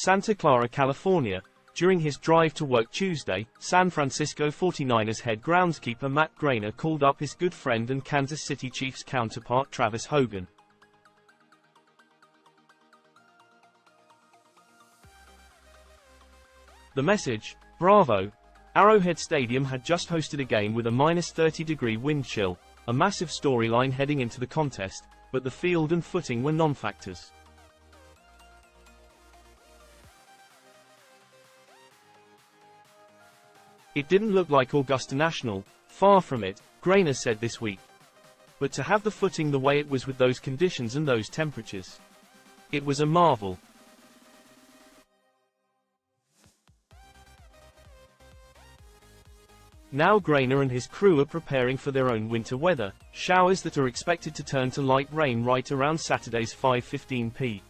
Santa Clara, California. During his drive to work Tuesday, San Francisco 49ers head groundskeeper Matt Grainer called up his good friend and Kansas City Chiefs counterpart Travis Hogan. The message: "Bravo! Arrowhead Stadium had just hosted a game with a -30-degree wind chill, a massive storyline heading into the contest, but the field and footing were non-factors. It didn't look like Augusta National, far from it," Grainer said this week. "But to have the footing the way it was with those conditions and those temperatures, it was a marvel." Now Grainer and his crew are preparing for their own winter weather, showers that are expected to turn to light rain right around Saturday's 5:15 p.m.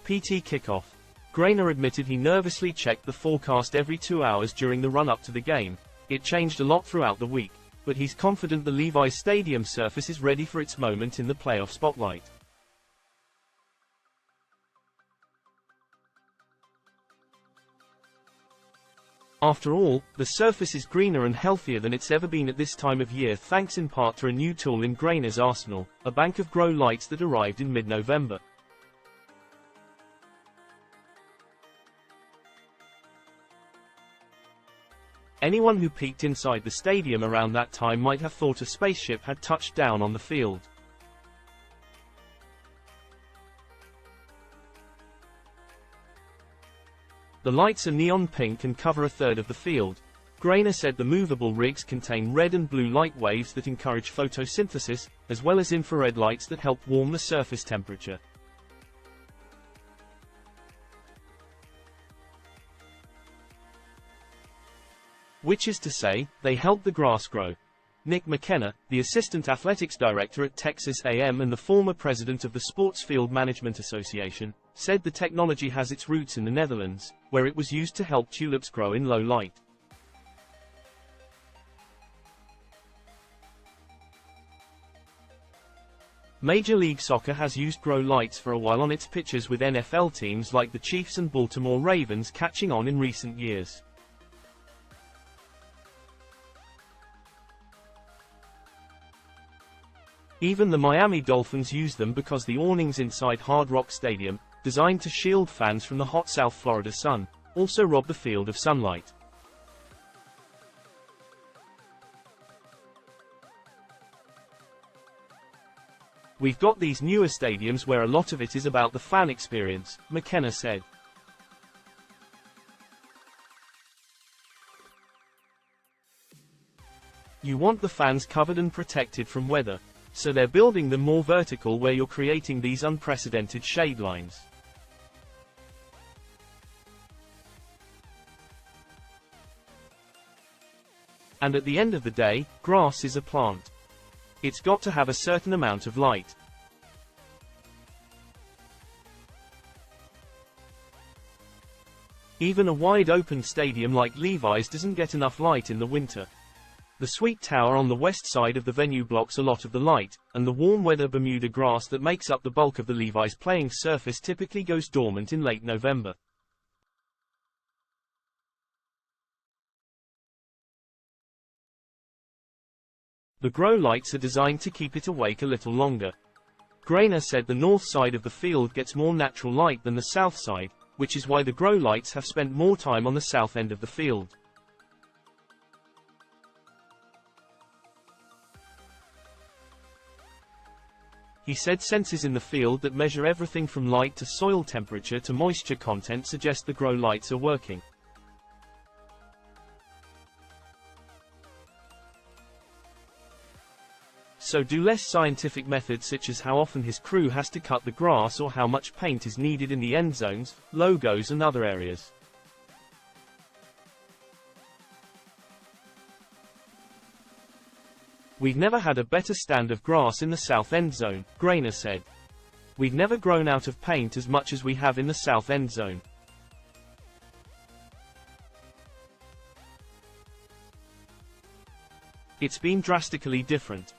PT kickoff. Grainer admitted he nervously checked the forecast every 2 hours during the run-up to the game. It changed a lot throughout the week, but he's confident the Levi Stadium surface is ready for its moment in the playoff spotlight. After all, the surface is greener and healthier than it's ever been at this time of year, thanks in part to a new tool in Grainer's arsenal, a bank of grow lights that arrived in mid-November. Anyone who peeked inside the stadium around that time might have thought a spaceship had touched down on the field. The lights are neon pink and cover a third of the field. Grainer said the movable rigs contain red and blue light waves that encourage photosynthesis, as well as infrared lights that help warm the surface temperature. Which is to say, they help the grass grow. Nick McKenna, the assistant athletics director at Texas A&M and the former president of the Sports Field Management Association, said the technology has its roots in the Netherlands, where it was used to help tulips grow in low light. Major League Soccer has used grow lights for a while on its pitches, with NFL teams like the Chiefs and Baltimore Ravens catching on in recent years. Even the Miami Dolphins use them because the awnings inside Hard Rock Stadium, designed to shield fans from the hot South Florida sun, also rob the field of sunlight. "We've got these newer stadiums where a lot of it is about the fan experience," McKenna said. "You want the fans covered and protected from weather. So they're building them more vertical, where you're creating these unprecedented shade lines. And at the end of the day, grass is a plant. It's got to have a certain amount of light. Even a wide-open stadium like Levi's doesn't get enough light in the winter. The Sweet Tower on the west side of the venue blocks a lot of the light, and the warm-weather Bermuda grass that makes up the bulk of the Levi's playing surface typically goes dormant in late November. The grow lights are designed to keep it awake a little longer." Grainer said the north side of the field gets more natural light than the south side, which is why the grow lights have spent more time on the south end of the field. He said sensors in the field that measure everything from light to soil temperature to moisture content suggest the grow lights are working. So do less scientific methods such as how often his crew has to cut the grass or how much paint is needed in the end zones, logos and other areas. "We've never had a better stand of grass in the south end zone," Grainer said. "We've never grown out of paint as much as we have in the south end zone. It's been drastically different.